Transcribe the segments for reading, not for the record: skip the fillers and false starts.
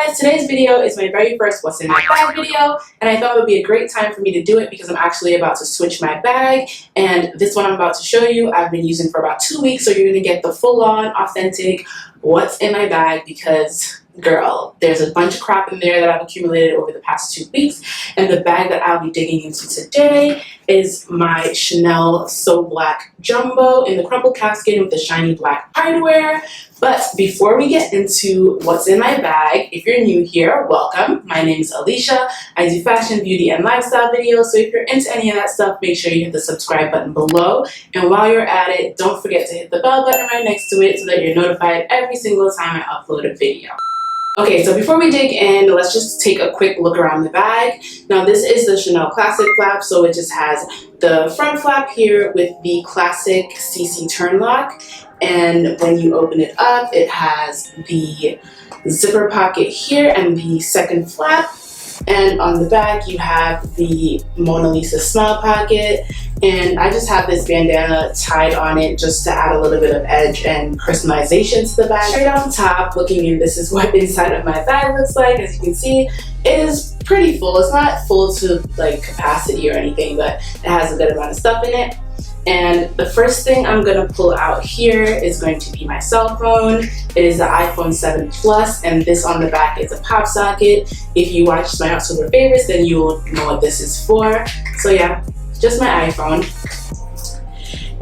guys, today's video is my very first what's in my bag video, and I thought it would be a great time for me to do it because I'm actually about to switch my bag, and this one I'm about to show you I've been using for about 2 weeks, so you're gonna get the full-on authentic what's in my bag because girl, there's a bunch of crap in there that I've accumulated over the past 2 weeks, and the bag that I'll be digging into today is my Chanel So Black Jumbo in the crumpled calfskin with the shiny black hardware. But before we get into what's in my bag, if you're new here, welcome. My name is Alisha. I do fashion, beauty, and lifestyle videos, so if you're into any of that stuff, make sure you hit the subscribe button below. And while you're at it, don't forget to hit the bell button right next to it so that you're notified every single time I upload a video. Okay, so before we dig in, let's just take a quick look around the bag. Now this is the Chanel Classic flap, so it just has the front flap here with the classic CC turn lock. And when you open it up, it has the zipper pocket here and the second flap. And on the back, you have the Mona Lisa smile pocket. And I just have this bandana tied on it just to add a little bit of edge and personalization to the bag. Straight on top, looking in, this is what inside of my bag looks like. As you can see, it is pretty full. It's not full to like capacity or anything, but it has a good amount of stuff in it. And the first thing I'm gonna pull out here is going to be my cell phone. It is the iPhone 7 Plus, and this on the back is a pop socket. If you watched my October favorites, then you will know what this is for. So yeah, just my iPhone.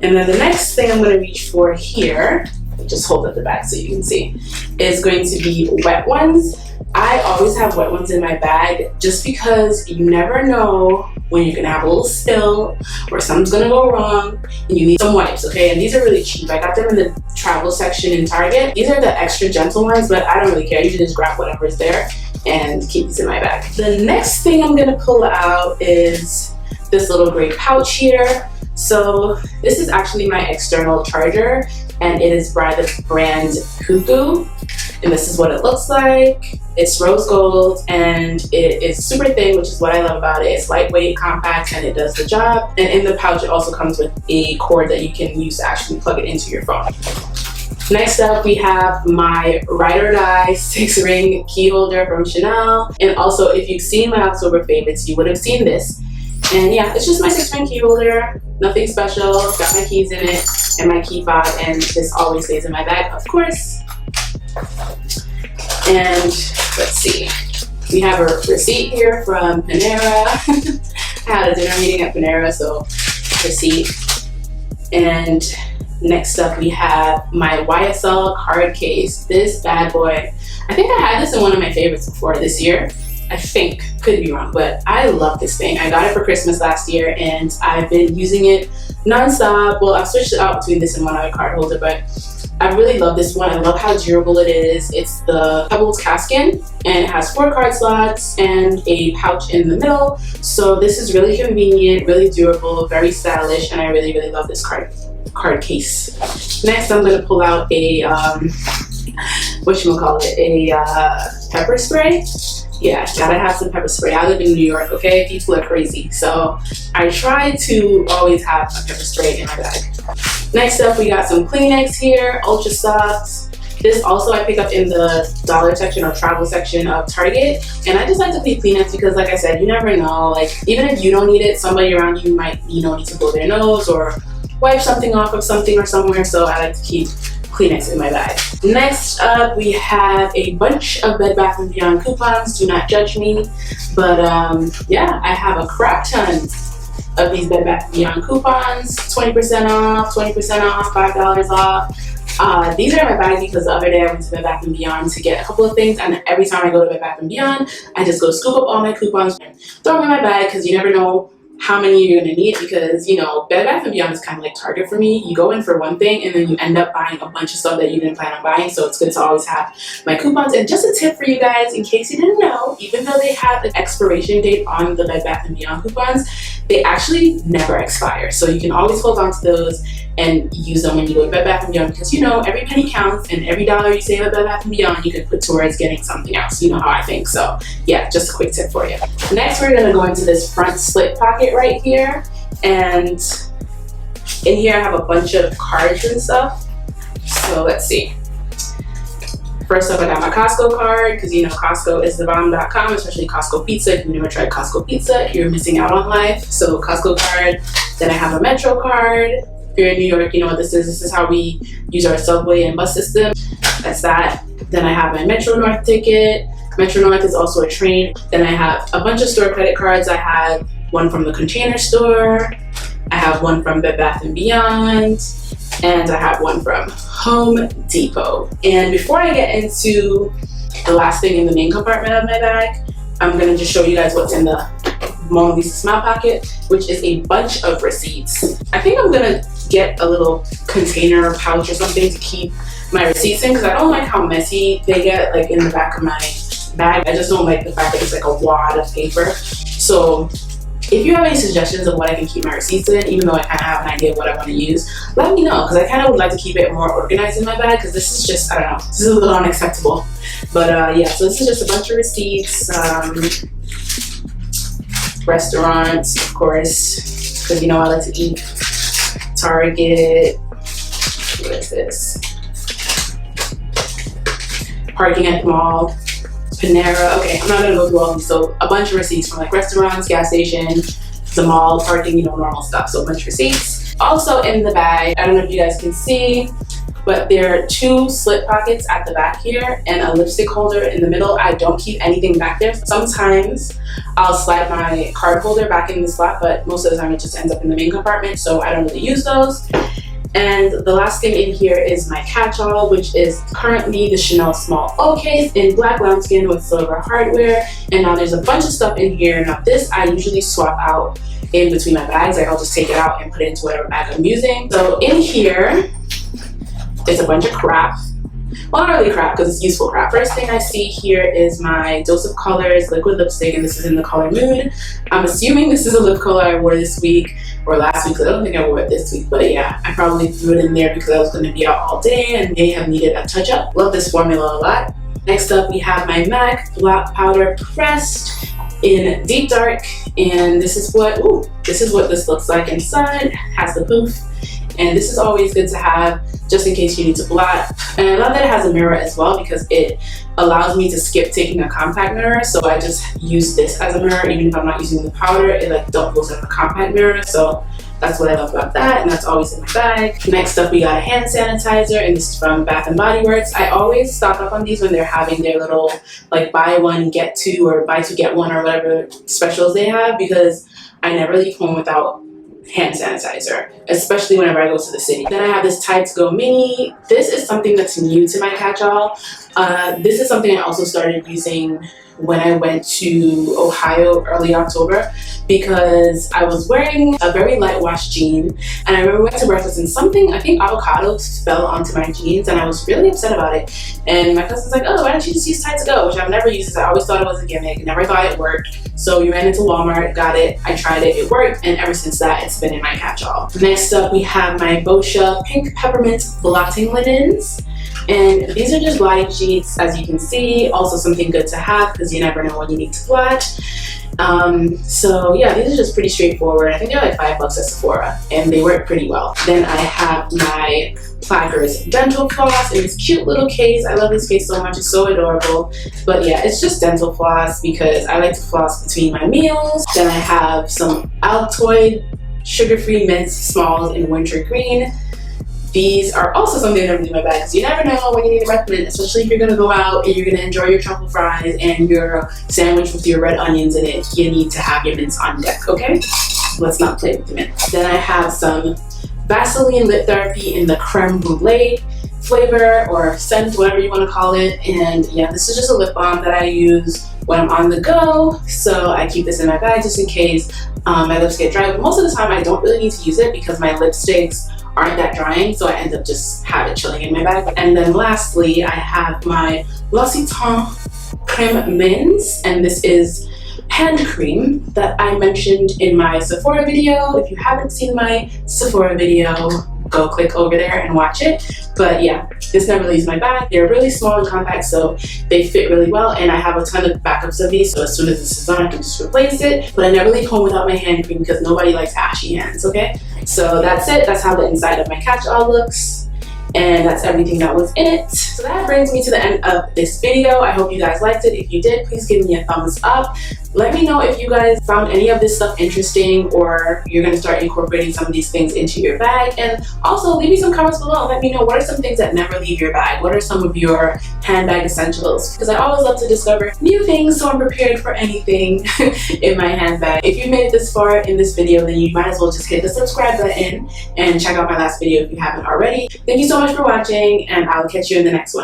And then the next thing I'm gonna reach for here, just hold up the back so you can see, is going to be wet ones. I always have wet ones in my bag just because you never know when you're gonna have a little spill or something's gonna go wrong and you need some wipes, okay? And these are really cheap. I got them in the travel section in Target. These are the extra gentle ones, but I don't really care. You can just grab whatever is there and keep these in my bag. The next thing I'm gonna pull out is this little gray pouch here. So this is actually my external charger, and it is by the brand Cuckoo. And this is what it looks like. It's rose gold and it is super thin, which is what I love about it. It's lightweight, compact, and it does the job. And in the pouch, it also comes with a cord that you can use to actually plug it into your phone. Next up, we have my Ride or Die 6-ring key holder from Chanel. And also, if you've seen my October favorites, you would have seen this. And yeah, it's just my 6-ring key holder. Nothing special. Got my keys in it and my key fob, and this always stays in my bag, of course. And let's see, we have a receipt here from Panera. I had a dinner meeting at Panera, so receipt. And next up we have my YSL card case. This bad boy, I think I had this in one of my favorites before this year. I think, could be wrong, but I love this thing. I got it for Christmas last year and I've been using it non-stop. Well, I've switched it out between this and one other card holder, but I really love this one. I love how durable it is. It's the pebbled calfskin and it has 4 card slots and a pouch in the middle. So this is really convenient, really durable, very stylish, and I really, really love this card case. Next, I'm gonna pull out a, pepper spray. Yeah, gotta have some pepper spray. I live in New York, okay? People are crazy. So I try to always have a pepper spray in my bag. Next up, we got some Kleenex here, ultra soft. This also I pick up in the dollar section or travel section of Target. And I just like to keep Kleenex because, like I said, you never know. Like, even if you don't need it, somebody around you might, need to blow their nose or wipe something off of something or somewhere. So I like to keep Kleenex in my bag. Next up, we have a bunch of Bed Bath & Beyond coupons. Do not judge me. But yeah, I have a crap ton of these Bed Bath & Beyond coupons. 20% off, 20% off, $5 off. These are in my bag because the other day I went to Bed Bath & Beyond to get a couple of things, and every time I go to Bed Bath & Beyond, I just go scoop up all my coupons and throw them in my bag because you never know how many you're gonna need because, you know, Bed Bath & Beyond is kind of like Target for me. You go in for one thing and then you end up buying a bunch of stuff that you didn't plan on buying, so it's good to always have my coupons. And just a tip for you guys, in case you didn't know, even though they have an expiration date on the Bed Bath & Beyond coupons, they actually never expire. So you can always hold on to those and use them when you go to Bed Bath & Beyond because, you know, every penny counts and every dollar you save at Bed Bath & Beyond you can put towards getting something else. You know how I think. So yeah, just a quick tip for you. Next, we're gonna go into this front slip pocket right here, and in here I have a bunch of cards and stuff. So let's see. First up, I got my Costco card because you know Costco is the bomb.com, especially Costco pizza. If you've never tried Costco pizza, you're missing out on life. So Costco card. Then I have a Metro card. If you're in New York, you know what this is. This is how we use our subway and bus system. That's that. Then I have my Metro North ticket. Metro North is also a train. Then I have a bunch of store credit cards. I have one from the Container Store. I have one from Bed Bath & Beyond. And I have one from Home Depot. And before I get into the last thing in the main compartment of my bag, I'm gonna just show you guys what's in the Mona Lisa Smile Pocket, which is a bunch of receipts. I think I'm gonna get a little container or pouch or something to keep my receipts in because I don't like how messy they get like in the back of my bag. I just don't like the fact that it's like a wad of paper. So if you have any suggestions of what I can keep my receipts in, even though I kind of have an idea of what I want to use, let me know because I kind of would like to keep it more organized in my bag because this is just, I don't know, this is a little unacceptable. But yeah, so this is just a bunch of receipts, restaurants, of course, because you know I like to eat. Target, what is this? Parking at the mall. Panera. Okay, I'm not gonna go through all these. So a bunch of receipts from like restaurants, gas station, the mall, parking, you know, normal stuff. So a bunch of receipts. Also in the bag, I don't know if you guys can see, but there are 2 slip pockets at the back here and a lipstick holder in the middle. I don't keep anything back there. Sometimes I'll slide my card holder back in the slot, but most of the time it just ends up in the main compartment, so I don't really use those. And the last thing in here is my catch-all, which is currently the Chanel Small O case in black lambskin with silver hardware. And now there's a bunch of stuff in here. Now this I usually swap out in between my bags. Like I'll just take it out and put it into whatever bag I'm using. So in here, there's a bunch of crap. Well, not really crap because it's useful crap. First thing I see here is my Dose of Colors liquid lipstick, and this is in the color Nude. I'm assuming this is a lip color I wore this week or last week, so I don't think I wore it this week, but yeah, I probably threw it in there because I was going to be out all day and may have needed a touch up. Love this formula a lot. Next up, we have my MAC Black Powder Pressed in Deep Dark, and this is what this looks like inside. It has the poof, and this is always good to have just in case you need to blot. And I love that it has a mirror as well because it allows me to skip taking a compact mirror. So I just use this as a mirror, even if I'm not using the powder, it like doubles as a compact mirror. So that's what I love about that, and that's always in my bag. Next up, we got a hand sanitizer, and this is from Bath & Body Works. I always stock up on these when they're having their little like buy one, get two, or buy two, get one, or whatever specials they have, because I never leave home without hand sanitizer, especially whenever I go to the city. Then I have this Tide to Go Mini. This is something that's new to my catch-all. This is something I also started using when I went to Ohio early October because I was wearing a very light wash jean, and I remember we went to breakfast and something, I think avocado, fell onto my jeans, and I was really upset about it. And my cousin's like, oh, why don't you just use Tide to Go, which I've never used. I always thought it was a gimmick, never thought it worked. So we ran into Walmart, got it, I tried it, it worked, and ever since that it's been in my catch-all. Next up, we have my Boscia Pink Peppermint Blotting Linens. And these are just blotting sheets, as you can see. Also something good to have because you never know when you need to blot. So yeah, these are just pretty straightforward. I think they're like $5 at Sephora, and they work pretty well. Then I have my Plackers dental floss in this cute little case. I love this case so much, it's so adorable. But yeah, it's just dental floss because I like to floss between my meals. Then I have some Altoid sugar-free mint smalls in winter green. These are also something that I'm in my bag because you never know when you need a recommend, especially if you're gonna go out and you're gonna enjoy your truffle fries and your sandwich with your red onions in it. You need to have your mints on deck, okay? Let's not play with the mint. Then I have some Vaseline Lip Therapy in the creme brulee flavor or scent, whatever you want to call it. And yeah, this is just a lip balm that I use when I'm on the go. So I keep this in my bag just in case my lips get dry. But most of the time I don't really need to use it because my lipsticks aren't that drying, so I end up just have it chilling in my bag. And then lastly, I have my L'Occitane Creme Mints, and this is hand cream that I mentioned in my Sephora video. If you haven't seen my Sephora video, go click over there and watch it. But yeah, this never leaves my bag. They're really small and compact, so they fit really well, and I have a ton of backups of these, so as soon as this is done I can just replace it. But I never leave home without my hand cream because nobody likes ashy hands, okay? So that's it. That's how the inside of my catch-all looks. and that's everything that was in it. So that brings me to the end of this video. I hope you guys liked it. If you did, please give me a thumbs up. Let me know if you guys found any of this stuff interesting, or you're going to start incorporating some of these things into your bag. And also leave me some comments below and let me know what are some things that never leave your bag. What are some of your handbag essentials? Because I always love to discover new things, so I'm prepared for anything in my handbag. If you made it this far in this video, then you might as well just hit the subscribe button and check out my last video if you haven't already. Thank you so much for watching, and I'll catch you in the next one.